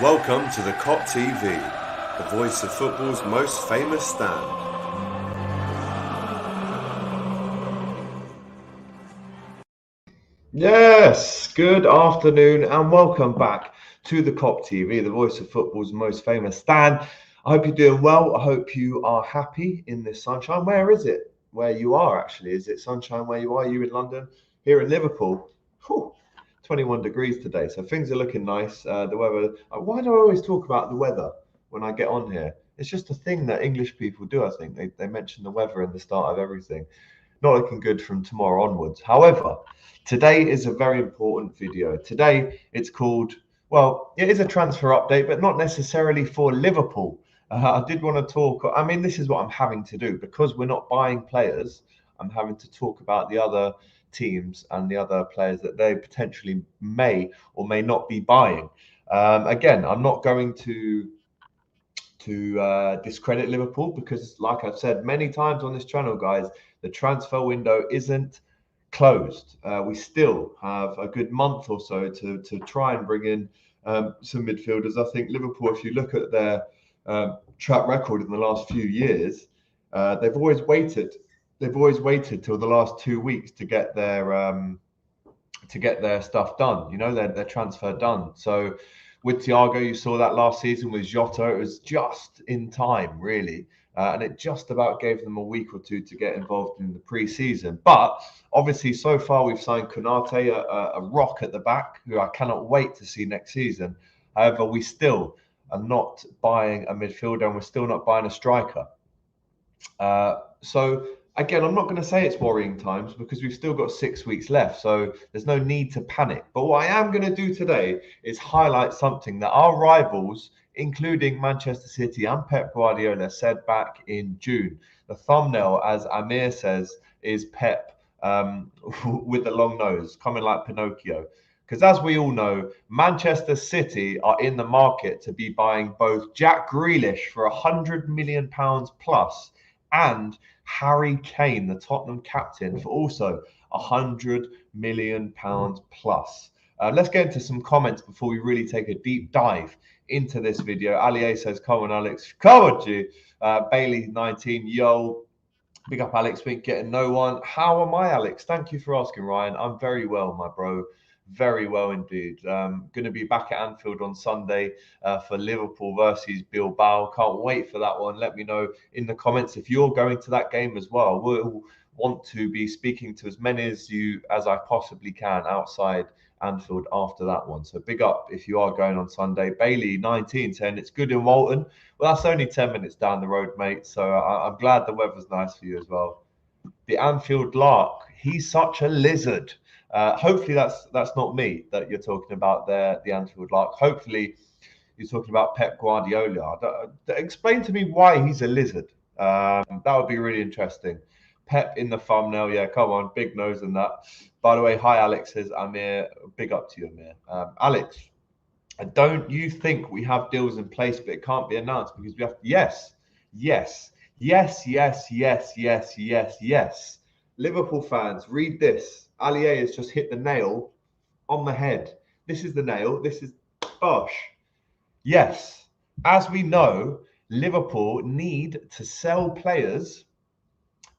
Welcome to the Kop TV, the voice of football's most famous stand. Yes, good afternoon and welcome back to the Kop TV, the voice of football's most famous stand. I hope you're doing well. I hope you are happy in this sunshine. Where is it? Where you are, actually? Is it sunshine where you are? You in London? Here in Liverpool? Whew, 21 degrees today, so things are looking nice. The weather. Why do I always talk about the weather when I get on here? It's just a thing that English people do, I think. They mention the weather in the start of everything. Not looking good from tomorrow onwards. However, today is a very important video. Today it's called, well, it is a transfer update, but not necessarily for Liverpool. I did want to talk, I mean, this is what I'm having to do because we're not buying players. I'm having to talk about the other teams and the other players that they potentially may or may not be buying. Again, I'm not going to discredit Liverpool because, like I've said many times on this channel, guys, the transfer window isn't closed. We still have a good month or so to try and bring in some midfielders. I think Liverpool, if you look at their track record in the last few years, they've always waited. They've always waited till the last 2 weeks to get their stuff done. You know, their transfer done. So with Thiago, you saw that last season with Jota. It was just in time, really. And it just about gave them a week or two to get involved in the pre-season. But obviously, so far, we've signed Konate, a rock at the back, who I cannot wait to see next season. However, we still are not buying a midfielder and we're still not buying a striker. So again, I'm not going to say it's worrying times because we've still got 6 weeks left. So there's no need to panic. But what I am going to do today is highlight something that our rivals, including Manchester City and Pep Guardiola, said back in June. The thumbnail, as Amir says, is Pep with the long nose, coming like Pinocchio. Because as we all know, Manchester City are in the market to be buying both Jack Grealish for £100 million plus and Harry Kane, the Tottenham captain, for also £100 million plus. Let's get into some comments before we really take a deep dive into this video. Ali says, come on, Alex. Come on, G. Bailey 19, yo. Big up, Alex. We ain't getting no one. How am I, Alex? Thank you for asking, Ryan. I'm very well, my bro. Very well indeed. Going to be back at Anfield on Sunday for Liverpool versus Bilbao. Can't wait for that one. Let me know in the comments if you're going to that game as well. We'll want to be speaking to as many as you as I possibly can outside Anfield after that one. So big up if you are going on Sunday. Bailey 19 saying it's good in Walton. Well, that's only 10 minutes down the road, mate. So I'm glad the weather's nice for you as well. The Anfield Lark. He's such a lizard. Hopefully that's not me that you're talking about there, the Anfield Lark. Hopefully you're talking about Pep Guardiola. Explain to me why he's a lizard. That would be really interesting. Pep in the thumbnail. Yeah, come on. Big nose and that. By the way, hi, Alex, says Amir. Big up to you, Amir. Alex, don't you think we have deals in place, but it can't be announced because we have to... Yes. Liverpool fans, read this. Ali A has just hit the nail on the head. This is the nail. This is bosh. Yes, as we know, Liverpool need to sell players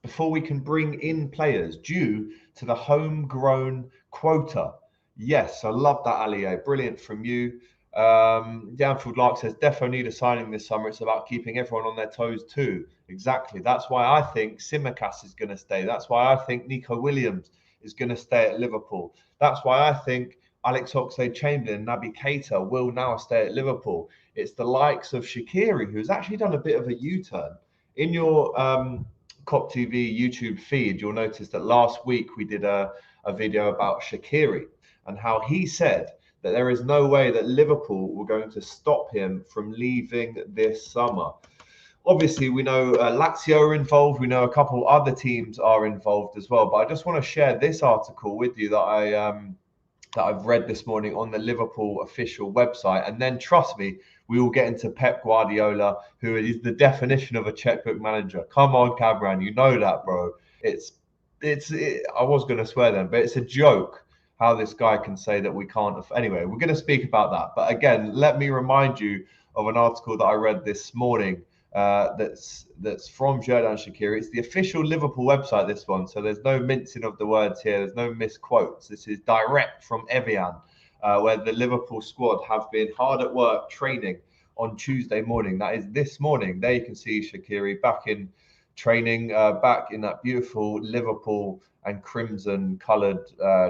before we can bring in players due to the homegrown quota. Yes, I love that, Ali A. Brilliant from you. The Anfield Lark says, defo need a signing this summer. It's about keeping everyone on their toes too. Exactly. That's why I think Tsimikas is going to stay. That's why I think Nico Williams is going to stay at Liverpool. That's why I think Alex Oxlade-Chamberlain and Naby Keita will now stay at Liverpool. It's the likes of Shaqiri, who's actually done a bit of a U-turn. In your Kop TV YouTube feed, you'll notice that last week we did a video about Shaqiri and how he said that there is no way that Liverpool were going to stop him from leaving this summer. Obviously, we know Lazio are involved. We know a couple other teams are involved as well. But I just want to share this article with you that I've read this morning on the Liverpool official website. And then, trust me, we will get into Pep Guardiola, who is the definition of a checkbook manager. Come on, Cabran, you know that, bro. I was going to swear then, but it's a joke. how this guy can say that we can't. Anyway, we're going to speak about that. But again, let me remind you of an article that I read this morning. That's from Xherdan Shaqiri. It's the official Liverpool website, this one. So there's no mincing of the words here. There's no misquotes. This is direct from Evian, where the Liverpool squad have been hard at work training on Tuesday morning. That is this morning. There you can see Shaqiri back in training, back in that beautiful Liverpool and crimson coloured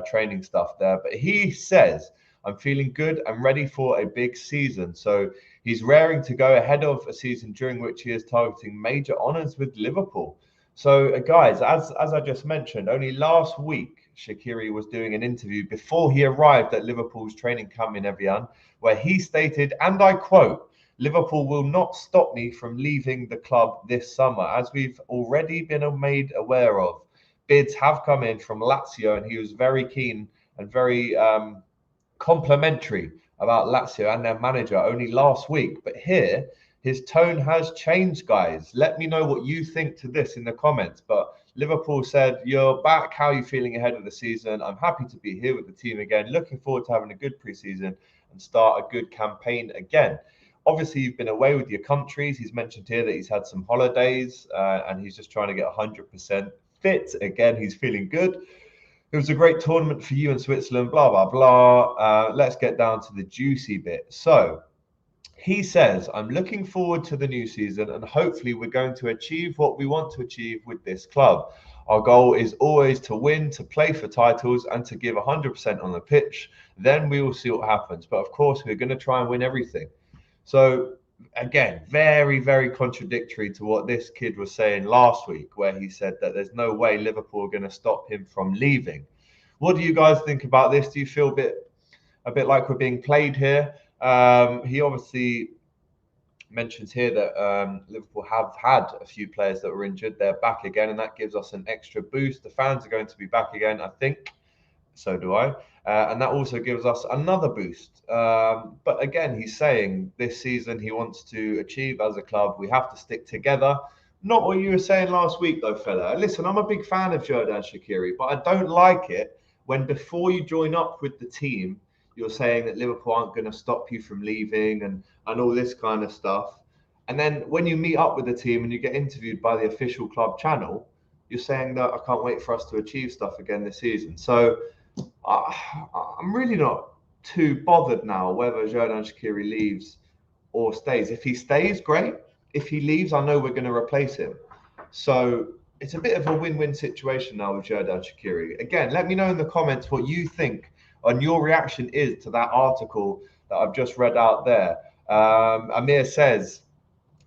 training stuff there. But he says, I'm feeling good. I'm ready for a big season. So he's raring to go ahead of a season during which he is targeting major honours with Liverpool. So, guys, as I just mentioned, only last week, Shaqiri was doing an interview before he arrived at Liverpool's training camp in Evian, where he stated, and I quote, Liverpool will not stop me from leaving the club this summer, as we've already been made aware of. Bids have come in from Lazio, and he was very keen and very complimentary about Lazio and their manager only last week. But here, his tone has changed, guys. Let me know what you think to this in the comments. But Liverpool said, you're back. How are you feeling ahead of the season? I'm happy to be here with the team again. Looking forward to having a good preseason and start a good campaign again. Obviously, you've been away with your countries. He's mentioned here that he's had some holidays and he's just trying to get 100% fit. Again, he's feeling good. It was a great tournament for you in Switzerland, blah, blah, blah. Let's get down to the juicy bit. So he says, I'm looking forward to the new season and hopefully we're going to achieve what we want to achieve with this club. Our goal is always to win, to play for titles and to give 100% on the pitch. Then we will see what happens. But of course, we're going to try and win everything. So again, very, very contradictory to what this kid was saying last week, where he said that there's no way Liverpool are going to stop him from leaving. What do you guys think about this? Do you feel a bit like we're being played here? He obviously mentions here that Liverpool have had a few players that were injured. They're back again, and that gives us an extra boost. The fans are going to be back again, I think. So do I. And that also gives us another boost. But again, he's saying this season he wants to achieve as a club. We have to stick together. Not what you were saying last week, though, fella. Listen, I'm a big fan of Xherdan Shaqiri, but I don't like it when before you join up with the team, you're saying that Liverpool aren't going to stop you from leaving and all this kind of stuff. And then when you meet up with the team and you get interviewed by the official club channel, you're saying that I can't wait for us to achieve stuff again this season. So I'm really not too bothered now whether Xherdan Shaqiri leaves or stays. If he stays, great. If he leaves, I know we're going to replace him. So it's a bit of a win-win situation now with Xherdan Shaqiri. Again, let me know in the comments what you think and your reaction is to that article that I've just read out there. Amir says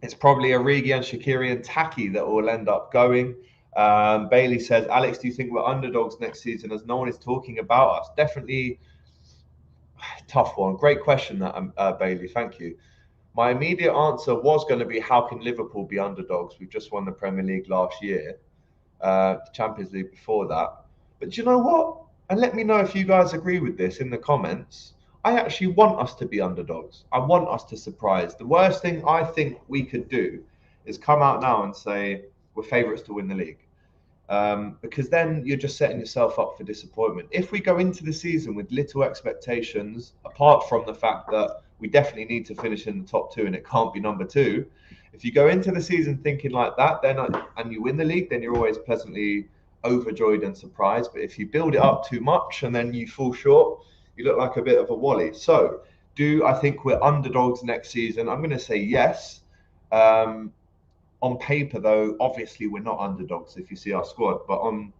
it's probably Origi and Shaqiri and Taki that will end up going. Bailey says, Alex, do you think we're underdogs next season as no one is talking about us? Definitely tough one. Great question, that Bailey. Thank you. My immediate answer was going to be, how can Liverpool be underdogs? We've just won the Premier League last year, the Champions League before that. But do you know what? And let me know if you guys agree with this in the comments. I actually want us to be underdogs. I want us to surprise. The worst thing I think we could do is come out now and say we're favourites to win the league. Because then you're just setting yourself up for disappointment. If we go into the season with little expectations, apart from the fact that we definitely need to finish in the top two and it can't be number two, if you go into the season thinking like that, then and you win the league, then you're always pleasantly overjoyed and surprised. But if you build it up too much and then you fall short, you look like a bit of a wally. So do I think we're underdogs next season? I'm going to say yes. On paper, though, obviously we're not underdogs if you see our squad. But on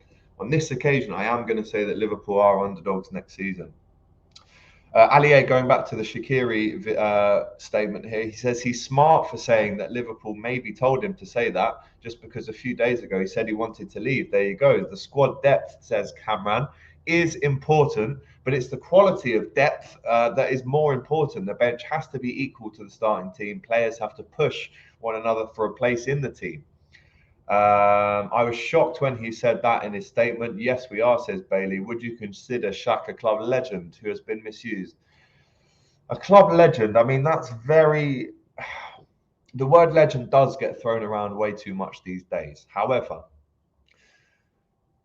this occasion, I am going to say that Liverpool are underdogs next season. Alier, going back to the Shaqiri statement here, he says he's smart for saying that Liverpool maybe told him to say that just because a few days ago he said he wanted to leave. There you go. The squad depth, says Cameron, is important, but it's the quality of depth that is more important. The bench has to be equal to the starting team. Players have to push one another for a place in the team. I was shocked when he said that in his statement. Yes, we are, says Bailey. Would you consider Shaq a club legend who has been misused? A club legend, I mean, that's very... The word legend does get thrown around way too much these days. However,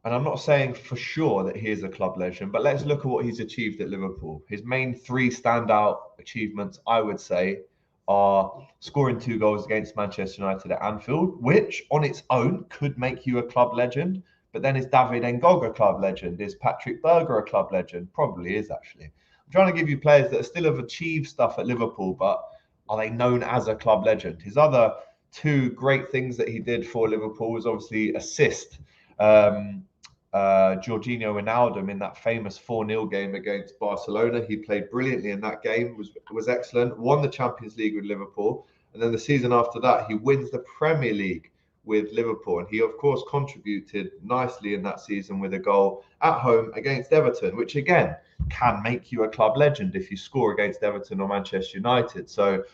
And I'm not saying for sure that he is a club legend, but let's look at what he's achieved at Liverpool. His main three standout achievements, I would say, are scoring 2 goals against Manchester United at Anfield, which on its own could make you a club legend. But then is David Ngog a club legend? Is Patrick Berger a club legend? Probably is, actually. I'm trying to give you players that still have achieved stuff at Liverpool, but are they known as a club legend? His other 2 great things that he did for Liverpool was obviously assist Jorginho Wijnaldum in that famous 4-0 game against Barcelona. He played brilliantly in that game, was excellent, won the Champions League with Liverpool. And then the season after that, he wins the Premier League with Liverpool. And he, of course, contributed nicely in that season with a goal at home against Everton, which, again, can make you a club legend if you score against Everton or Manchester United. So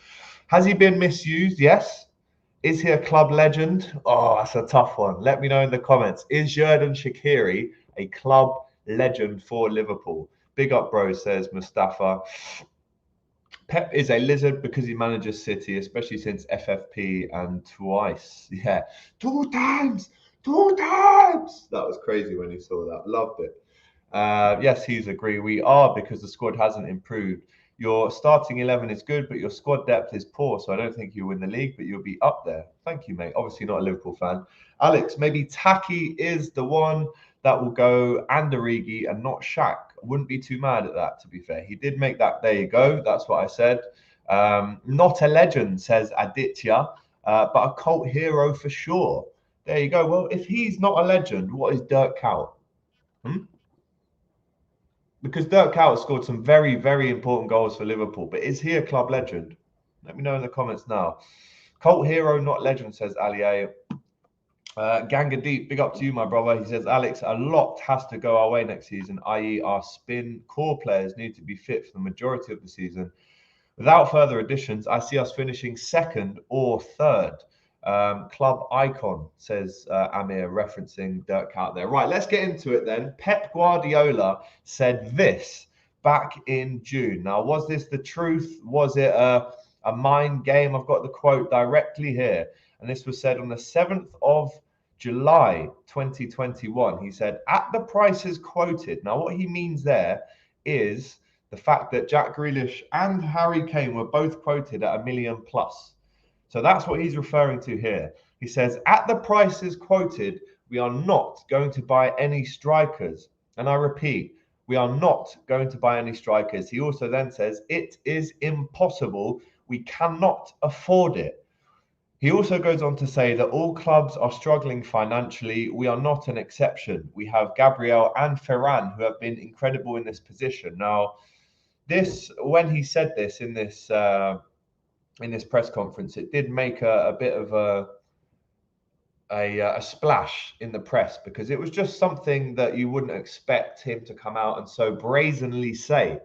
has he been misused? Yes. Is he a club legend? Oh, that's a tough one. Let me know in the comments. Is Xherdan Shaqiri a club legend for Liverpool? Big up, bro, says Mustafa. Pep is a lizard because he manages City, especially since FFP and twice. Yeah, 2 times. 2 times. That was crazy when you saw that. Loved it. Yes, he's agree. We are because the squad hasn't improved. Your starting 11 is good, but your squad depth is poor. So I don't think you'll win the league, but you'll be up there. Thank you, mate. Obviously not a Liverpool fan. Alex, maybe Taki is the one that will go and Origi and not Shaq. Wouldn't be too mad at that, to be fair. He did make that. There you go. That's what I said. Not a legend, says Aditya, but a cult hero for sure. There you go. Well, if he's not a legend, what is Dirk Kuyt? Because Dirk Kuyt scored some very, very important goals for Liverpool. But is he a club legend? Let me know in the comments now. Cult hero, not legend, says Ali A. Ganga Deep, big up to you, my brother. He says, Alex, a lot has to go our way next season, i.e. our spin core players need to be fit for the majority of the season. Without further additions, I see us finishing 2nd or 3rd. Club icon, says Amir, referencing Dirk Kuyt there. Right, let's get into it then. Pep Guardiola said this back in June. Now, was this the truth? Was it a mind game? I've got the quote directly here. And this was said on the 7th of July, 2021. He said, at the prices quoted. Now, what he means there is the fact that Jack Grealish and Harry Kane were both quoted at $1 million plus. So that's what he's referring to here. He says, at the prices quoted, we are not going to buy any strikers. And I repeat, we are not going to buy any strikers. He also then says, it is impossible. We cannot afford it. He also goes on to say that all clubs are struggling financially. We are not an exception. We have Gabriel and Ferran who have been incredible in this position. Now, when he said this in this press conference, it did make a bit of a splash in the press because it was just something that you wouldn't expect him to come out and so brazenly say.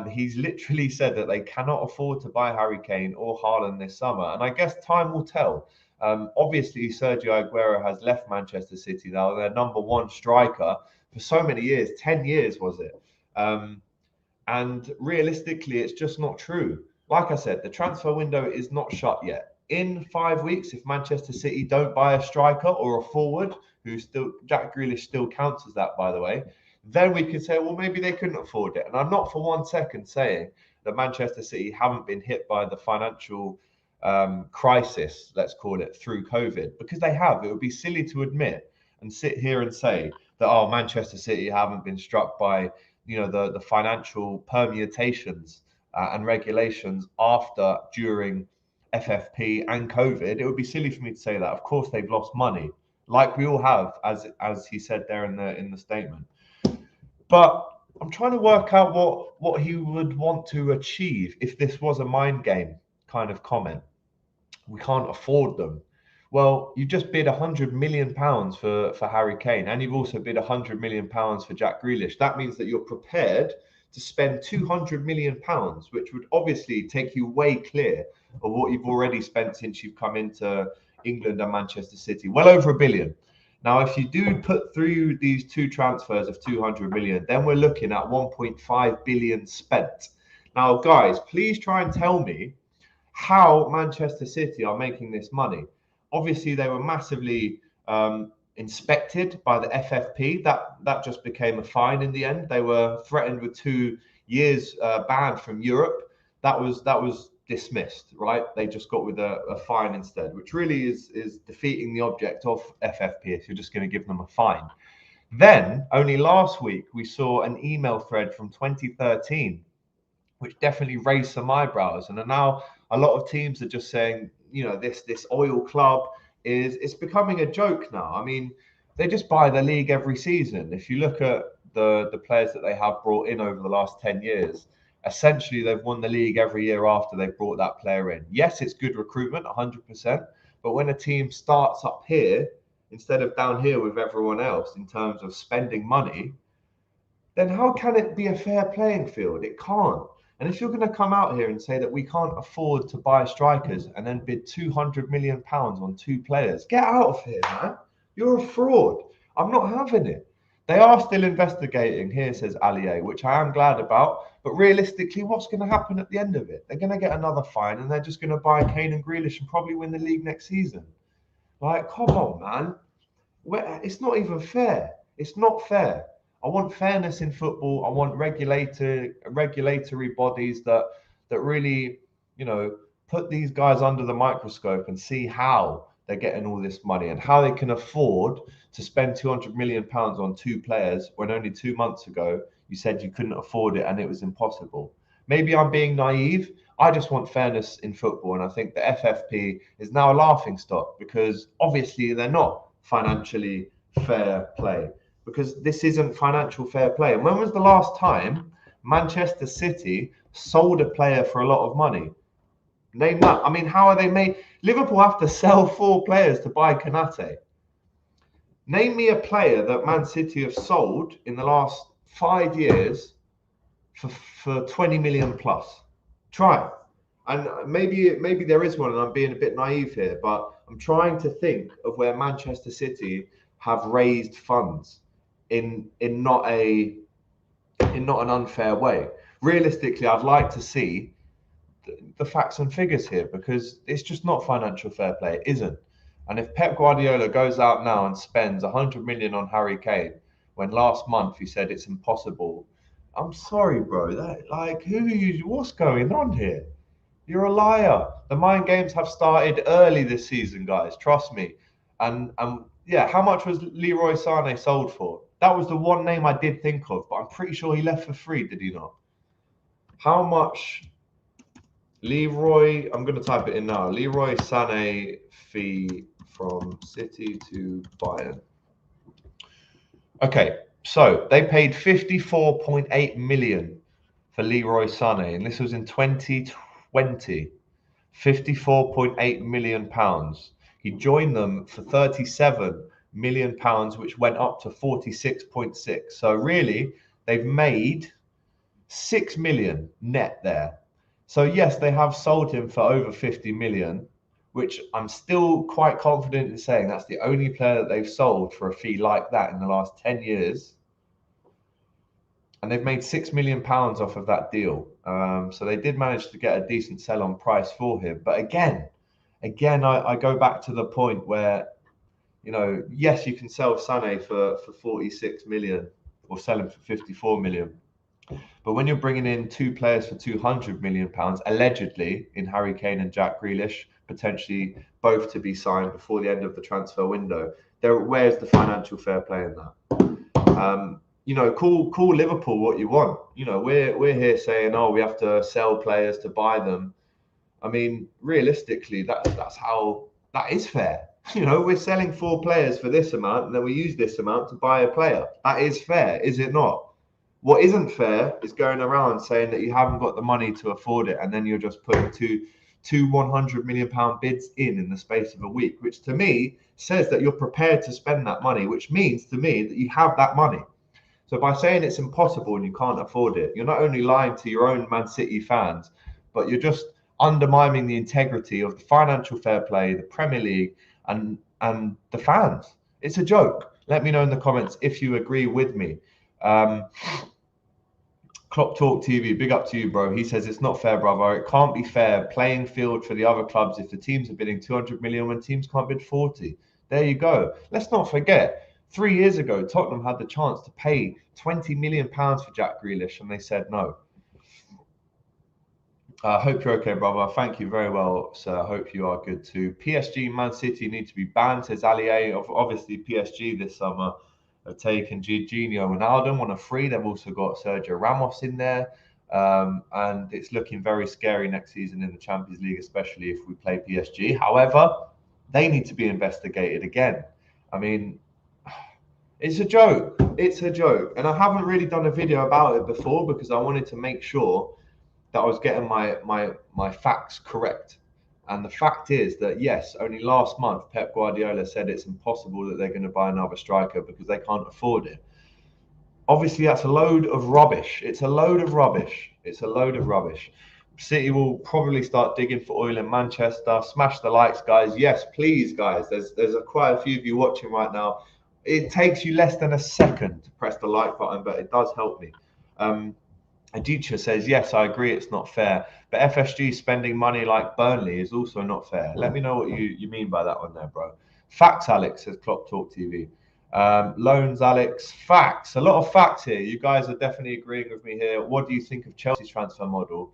He's literally said that they cannot afford to buy Harry Kane or Haaland this summer. And I guess time will tell. Obviously, Sergio Aguero has left Manchester City now. Their number 1 striker for so many years, 10 years was it? And realistically, it's just not true. Like I said, the transfer window is not shut yet. In 5 weeks, if Manchester City don't buy a striker or a forward, Jack Grealish still counts as that, by the way, then we could say, well, maybe they couldn't afford it. And I'm not for 1 second saying that Manchester City haven't been hit by the financial crisis, let's call it, through COVID, because they have. It would be silly to admit and sit here and say that, oh, Manchester City haven't been struck by, the financial permutations and regulations during FFP and COVID. It would be silly for me to say that. Of course, they've lost money, like we all have, as he said there in the statement. But I'm trying to work out what he would want to achieve if this was a mind game kind of comment. We can't afford them. Well, you just bid £100 million for Harry Kane, and you've also bid £100 million for Jack Grealish. That means that you're prepared to spend £200 million, which would obviously take you way clear of what you've already spent since you've come into England and Manchester City. Well over £1 billion. Now, if you do put through these 2 transfers of 200 million, then we're looking at 1.5 billion spent. Now, guys, please try and tell me how Manchester City are making this money. Obviously, they were massively inspected by the FFP. That just became a fine in the end. They were threatened with 2 years ban from Europe. That was dismissed, right? They just got with a fine instead, which really is defeating the object of FFP if you're just going to give them a fine. Then, only last week, we saw an email thread from 2013, which definitely raised some eyebrows. And now a lot of teams are just saying, this oil club it's becoming a joke now. I mean, they just buy the league every season. If you look at the players that they have brought in over the last 10 years, essentially they've won the league every year after they've brought that player in. Yes, it's good recruitment, 100%. But when a team starts up here, instead of down here with everyone else in terms of spending money, then how can it be a fair playing field? It can't. And if you're going to come out here and say that we can't afford to buy strikers and then bid £200 million on 2 players, get out of here, man. You're a fraud. I'm not having it. They are still investigating here, says Allier, which I am glad about. But realistically, what's going to happen at the end of it? They're going to get another fine and they're just going to buy Kane and Grealish and probably win the league next season. Like, come on, man. It's not even fair. It's not fair. I want fairness in football. I want regulatory bodies that really, put these guys under the microscope and see how they're getting all this money and how they can afford to spend £200 million on 2 players when only 2 months ago you said you couldn't afford it and it was impossible. Maybe I'm being naive. I just want fairness in football, and I think the FFP is now a laughingstock because obviously they're not financially fair play. Because this isn't financial fair play. And when was the last time Manchester City sold a player for a lot of money? Name that. I mean, how are they made? Liverpool have to sell 4 players to buy Konate. Name me a player that Man City have sold in the last 5 years for 20 million plus. Try. And maybe there is one, and I'm being a bit naive here, but I'm trying to think of where Manchester City have raised funds in not an unfair way. Realistically, I'd like to see the facts and figures here because it's just not financial fair play. It isn't. And if Pep Guardiola goes out now and spends 100 million on Harry Kane when last month he said it's impossible, I'm sorry, bro. What's going on here? You're a liar. The mind games have started early this season, guys. Trust me. And yeah, how much was Leroy Sané sold for? That was the one name I did think of, but I'm pretty sure he left for free, did he not? How much Leroy, I'm going to type it in now. Leroy Sané fee from City to Bayern. Okay, so they paid 54.8 million for Leroy Sané, and this was in 2020. 54.8 million pounds. He joined them for 37 million pounds, which went up to 46.6. So really, they've made 6 million net there. So yes, they have sold him for over 50 million, which I'm still quite confident in saying that's the only player that they've sold for a fee like that in the last 10 years. And they've made £6 million off of that deal. So they did manage to get a decent sell-on price for him. But again, I go back to the point where, yes, you can sell Sané for 46 million or sell him for 54 million. But when you're bringing in 2 players for £200 million, allegedly, in Harry Kane and Jack Grealish, potentially both to be signed before the end of the transfer window, where's the financial fair play in that? Call Liverpool what you want. We're here saying, we have to sell players to buy them. I mean, realistically, that is fair. We're selling 4 players for this amount, and then we use this amount to buy a player. That is fair, is it not? What isn't fair is going around saying that you haven't got the money to afford it, and then you're just putting two £100 million bids in the space of a week, which to me says that you're prepared to spend that money, which means to me that you have that money. So by saying it's impossible and you can't afford it, you're not only lying to your own Man City fans, but you're just undermining the integrity of the financial fair play, the Premier League, and the fans. It's a joke. Let me know in the comments if you agree with me. Kop TV, big up to you, bro. He says it's not fair, brother. It can't be fair playing field for the other clubs if the teams are bidding 200 million when teams can't bid 40. There you go. Let's not forget, 3 years ago, Tottenham had the chance to pay £20 million for Jack Grealish, and they said no. I hope you're okay, brother. Thank you very well, sir. I hope you are good too. PSG, Man City need to be banned, says Ali A. Obviously, PSG this summer have taken Jorginho and Ronaldo on a free. They've also got Sergio Ramos in there. And it's looking very scary next season in the Champions League, especially if we play PSG. However, they need to be investigated again. I mean, it's a joke. It's a joke. And I haven't really done a video about it before because I wanted to make sure that I was getting my facts correct. And the fact is that, yes, only last month, Pep Guardiola said it's impossible that they're going to buy another striker because they can't afford it. Obviously, that's a load of rubbish. It's a load of rubbish. It's a load of rubbish. City will probably start digging for oil in Manchester. Smash the likes, guys. Yes, please, guys. There's quite a few of you watching right now. It takes you less than a second to press the like button, but it does help me. Adicha says, yes, I agree it's not fair. But FSG spending money like Burnley is also not fair. Let me know what you mean by that one there, bro. Facts, Alex, says Kop TV. Loans, Alex. Facts. A lot of facts here. You guys are definitely agreeing with me here. What do you think of Chelsea's transfer model?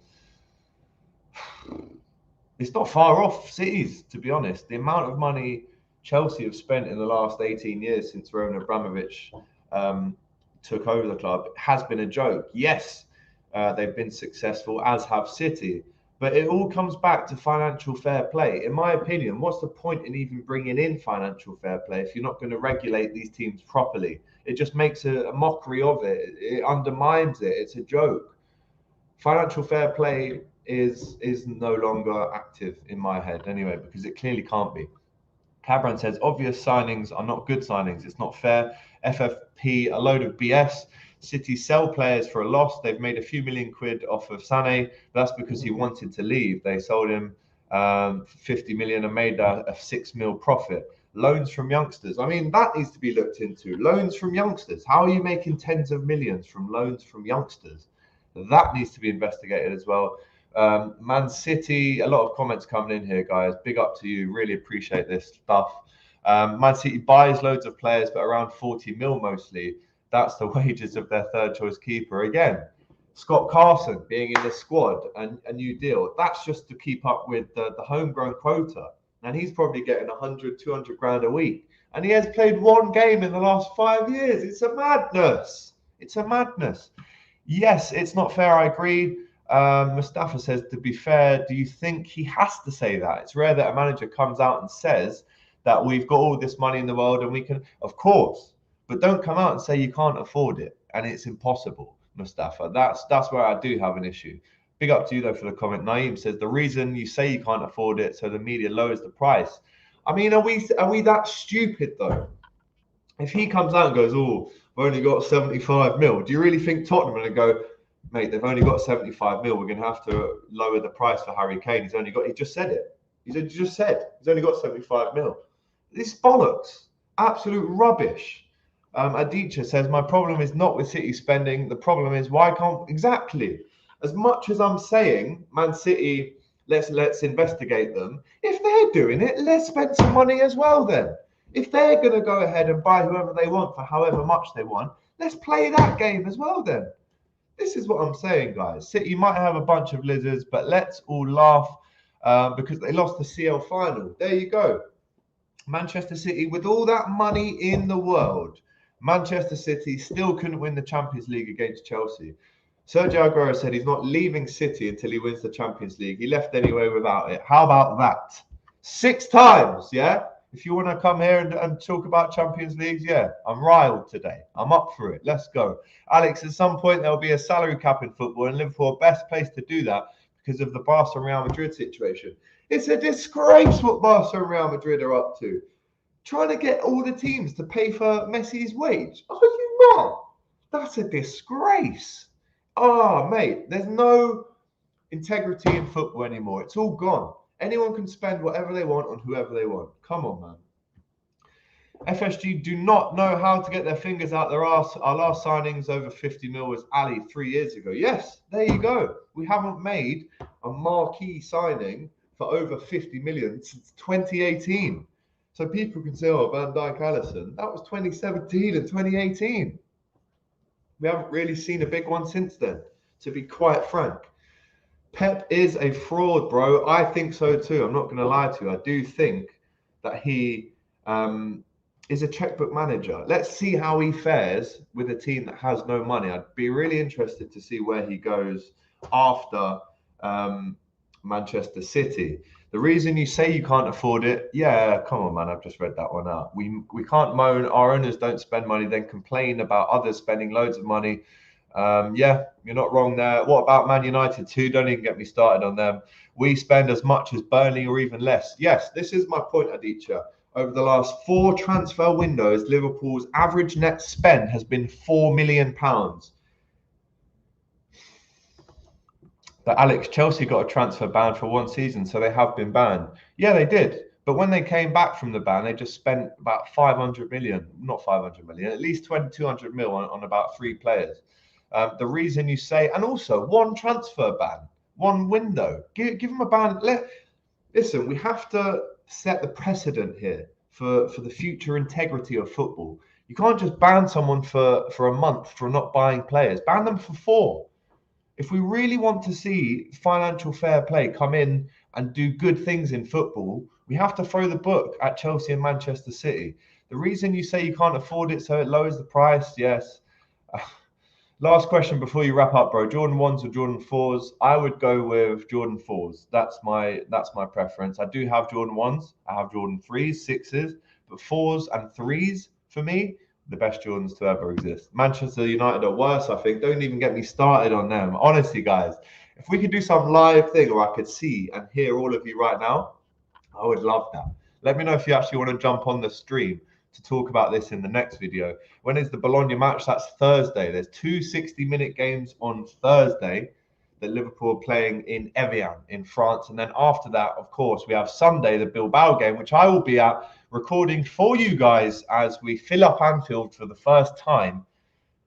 It's not far off City's, to be honest. The amount of money Chelsea have spent in the last 18 years since Roman Abramovich took over the club has been a joke. Yes, they've been successful, as have City. But it all comes back to financial fair play. In my opinion, what's the point in even bringing in financial fair play if you're not going to regulate these teams properly? It just makes a mockery of it. It undermines it. It's a joke. Financial fair play is no longer active in my head anyway, because it clearly can't be. Cabran says, obvious signings are not good signings. It's not fair. FFP, a load of BS. City sell players for a loss. They've made a few million quid off of Sané. That's because he wanted to leave. They sold him 50 million and made a 6 mil profit. Loans from youngsters. I mean, that needs to be looked into. Loans from youngsters. How are you making tens of millions from loans from youngsters? That needs to be investigated as well. Man City, a lot of comments coming in here, guys. Big up to you. Really appreciate this stuff. Man City buys loads of players, but around 40 mil mostly. That's the wages of their third choice keeper. Again, Scott Carson being in the squad and a new deal. That's just to keep up with the homegrown quota. And he's probably getting 100, 200 grand a week. And he has played one game in the last 5 years. It's a madness. It's a madness. Yes, it's not fair. I agree. Mustafa says, to be fair, do you think he has to say that? It's rare that a manager comes out and says that we've got all this money in the world and we can, of course, but don't come out and say you can't afford it and it's impossible, Mustafa. That's where I do have an issue. Big up to you though for the comment. Naeem says, the reason you say you can't afford it so the media lowers the price. I mean, are we that stupid though? If he comes out and goes, oh, we've only got 75 mil, do you really think Tottenham are going to go, mate, they've only got 75 mil, we're going to have to lower the price for Harry Kane? He just said it. He just said he's only got 75 mil. This bollocks. Absolute rubbish. Adicha says, my problem is not with City spending. The problem is why can't, exactly. As much as I'm saying, Man City, let's investigate them. If they're doing it, let's spend some money as well then. If they're going to go ahead and buy whoever they want for however much they want, let's play that game as well then. This is what I'm saying, guys. City might have a bunch of lizards, but let's all laugh because they lost the CL final. There you go. Manchester City, with all that money in the world, Manchester City still couldn't win the Champions League against Chelsea. Sergio Aguero said he's not leaving City until he wins the Champions League. He left anyway without it. How about that? 6 times, yeah? If you want to come here and talk about Champions Leagues, yeah, I'm riled today. I'm up for it. Let's go. Alex, at some point there'll be a salary cap in football, and Liverpool are best place to do that because of the Barca and Real Madrid situation. It's a disgrace what Barca and Real Madrid are up to. Trying to get all the teams to pay for Messi's wage. Are you not? That's a disgrace. Mate, there's no integrity in football anymore. It's all gone. Anyone can spend whatever they want on whoever they want. Come on, man. FSG do not know how to get their fingers out their arse. Our last signings over 50 mil was Ali 3 years ago. Yes, there you go. We haven't made a marquee signing for over 50 million since 2018. So people can say, oh, Van Dijk, Alisson, that was 2017 and 2018. We haven't really seen a big one since then, to be quite frank. Pep is a fraud, bro. I think so too. I'm not going to lie to you. I do think that he is a checkbook manager. Let's see how he fares with a team that has no money. I'd be really interested to see where he goes after Manchester City. The reason you say you can't afford it, yeah, come on, man. I've just read that one out. We can't moan. Our owners don't spend money, then complain about others spending loads of money. Yeah, you're not wrong there. What about Man United too? Don't even get me started on them. We spend as much as Burnley or even less. Yes, this is my point, Aditya. Over the last 4 transfer windows, Liverpool's average net spend has been £4 million. But Alex, Chelsea got a transfer ban for 1 season, so they have been banned. Yeah, they did. But when they came back from the ban, they just spent about 500 million, not 500 million, at least 200 mil on about 3 players. The reason you say, and also 1 transfer ban, 1 window, give them a ban. Listen, we have to set the precedent here for the future integrity of football. You can't just ban someone for a month for not buying players. Ban them for 4. If we really want to see financial fair play come in and do good things in football, we have to throw the book at Chelsea and Manchester City. The reason you say you can't afford it, so it lowers the price, yes. Last question before you wrap up, bro. Jordan 1s or Jordan 4s? I would go with Jordan 4s. That's my preference. I do have Jordan 1s. I have Jordan 3s, 6s, but 4s and 3s for me, the best Jordans to ever exist. Manchester United are worse, I think. Don't even get me started on them. Honestly, guys, if we could do some live thing where I could see and hear all of you right now, I would love that. Let me know if you actually want to jump on the stream to talk about this in the next video. When is the Bologna match? That's Thursday. There's 2 60-minute games on Thursday that Liverpool are playing in Evian in France. And then after that, of course, we have Sunday, the Bilbao game, which I will be at recording for you guys as we fill up Anfield for the first time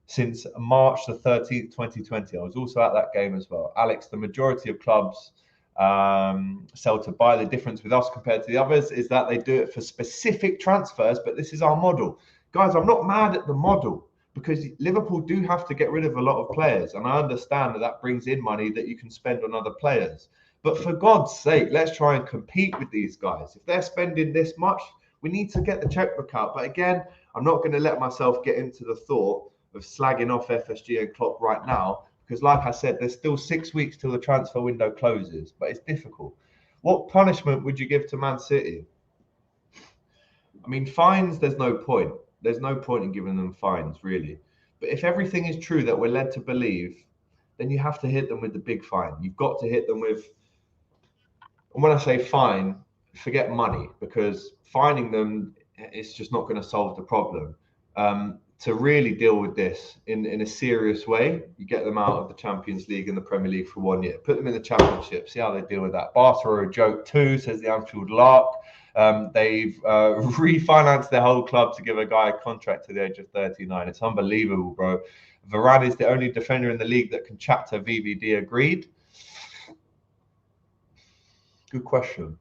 since March the 13th, 2020. I was also at that game as well. Alex, the majority of clubs sell to buy. The difference with us compared to the others is that they do it for specific transfers, but this is our model. Guys, I'm not mad at the model because Liverpool do have to get rid of a lot of players, and I understand that that brings in money that you can spend on other players. But for God's sake, let's try and compete with these guys. If they're spending this much, we need to get the checkbook out. But again, I'm not going to let myself get into the thought of slagging off FSG and Klopp right now, because like I said, there's still 6 weeks till the transfer window closes, but it's difficult. What punishment would you give to Man City? I mean, fines, there's no point. There's no point in giving them fines, really. But if everything is true that we're led to believe, then you have to hit them with the big fine. You've got to hit them with, and when I say fine, forget money, because fining them, it's just not going to solve the problem. To really deal with this in a serious way, you get them out of the Champions League and the Premier League for 1 year. Put them in the Championship, see how they deal with that. Barca are a joke too, says the Anfield Lark. They've refinanced their whole club to give a guy a contract to the age of 39. It's unbelievable, bro. Varane is the only defender in the league that can chat to VVD. Agreed? Good question.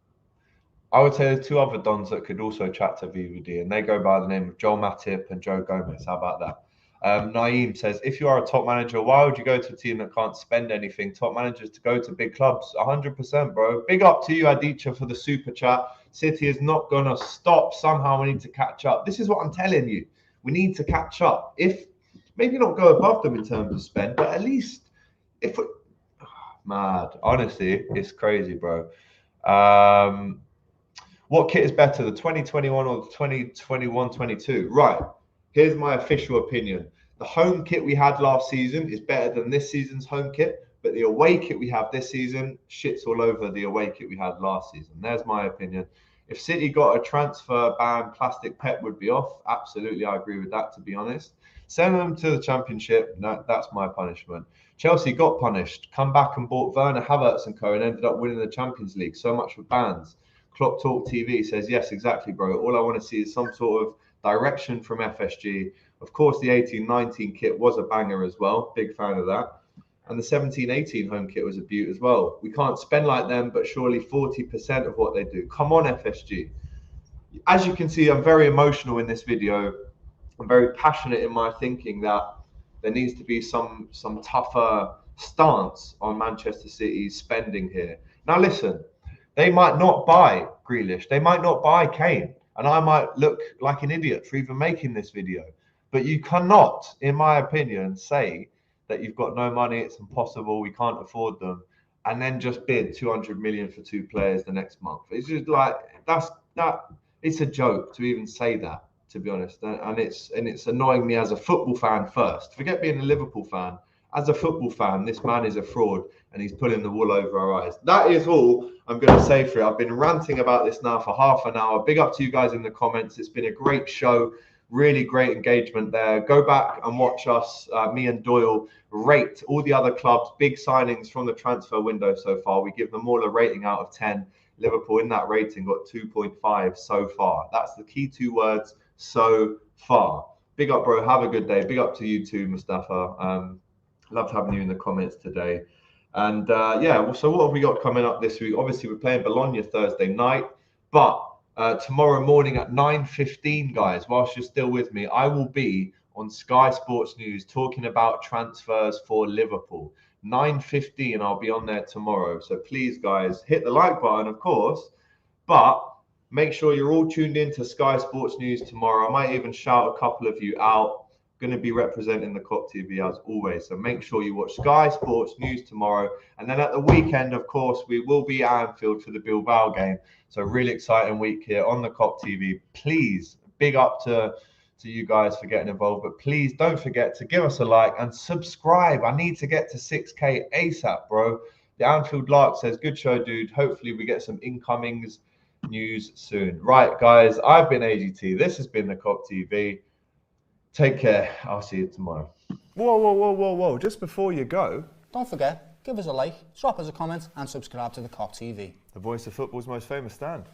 I would say there's 2 other Dons that could also chat to VVD, and they go by the name of Joel Matip and Joe Gomez. How about that? Naeem says, if you are a top manager, why would you go to a team that can't spend anything? Top managers to go to big clubs. 100%, bro. Big up to you, Aditya, for the super chat. City is not going to stop. Somehow we need to catch up. This is what I'm telling you. We need to catch up. If maybe not go above them in terms of spend, but at least if we... mad. Honestly, it's crazy, bro. What kit is better, the 2021 or the 2021-22? Right, here's my official opinion. The home kit we had last season is better than this season's home kit, but the away kit we have this season shits all over the away kit we had last season. There's my opinion. If City got a transfer ban, plastic Pep would be off. Absolutely, I agree with that, to be honest. Send them to the Championship. That's my punishment. Chelsea got punished, come back and bought Werner, Havertz and co and ended up winning the Champions League. So much for bans. Kop TV says, yes, exactly, bro. All I want to see is some sort of direction from FSG. Of course, the 18-19 kit was a banger as well. Big fan of that. And the 17-18 home kit was a beaut as well. We can't spend like them, but surely 40% of what they do. Come on, FSG. as you can see, I'm very emotional in this video. I'm very passionate in my thinking that there needs to be some tougher stance on Manchester City's spending here. Now, listen, they might not buy Grealish, they might not buy Kane, and I might look like an idiot for even making this video. But you cannot, in my opinion, say that you've got no money, it's impossible, we can't afford them, and then just bid 200 million for two players the next month. It's just like it's a joke to even say that, to be honest. And it's annoying me as a football fan first. Forget being a Liverpool fan. As a football fan, this man is a fraud and he's pulling the wool over our eyes. That is all I'm going to say for it. I've been ranting about this now for half an hour. Big up to you guys in the comments. It's been a great show. Really great engagement there. Go back and watch us, me and Doyle, rate all the other clubs' big signings from the transfer window so far. We give them all a rating out of 10. Liverpool in that rating got 2.5 so far. That's the key 2 words, so far. Big up, bro. Have a good day. Big up to you too, Mustafa. Loved having you in the comments today. And yeah, so what have we got coming up this week? Obviously, we're playing Bologna Thursday night, but tomorrow morning at 9:15, guys, whilst you're still with me, I will be on Sky Sports News talking about transfers for Liverpool. 9:15, I'll be on there tomorrow. So please, guys, hit the like button, of course, but make sure you're all tuned in to Sky Sports News tomorrow. I might even shout a couple of you out. Going to be representing the Kop TV as always. So make sure you watch Sky Sports News tomorrow. And then at the weekend, of course, we will be at Anfield for the Bilbao game. So really exciting week here on the Kop TV. Please, big up to you guys for getting involved. But please don't forget to give us a like and subscribe. I need to get to 6K ASAP, bro. The Anfield Lark says, good show, dude. Hopefully we get some incomings news soon. Right, guys, I've been AGT. This has been the Kop TV. Take care. I'll see you tomorrow. Whoa. Just before you go, don't forget, give us a like, drop us a comment and subscribe to the Kop TV. The voice of football's most famous stand.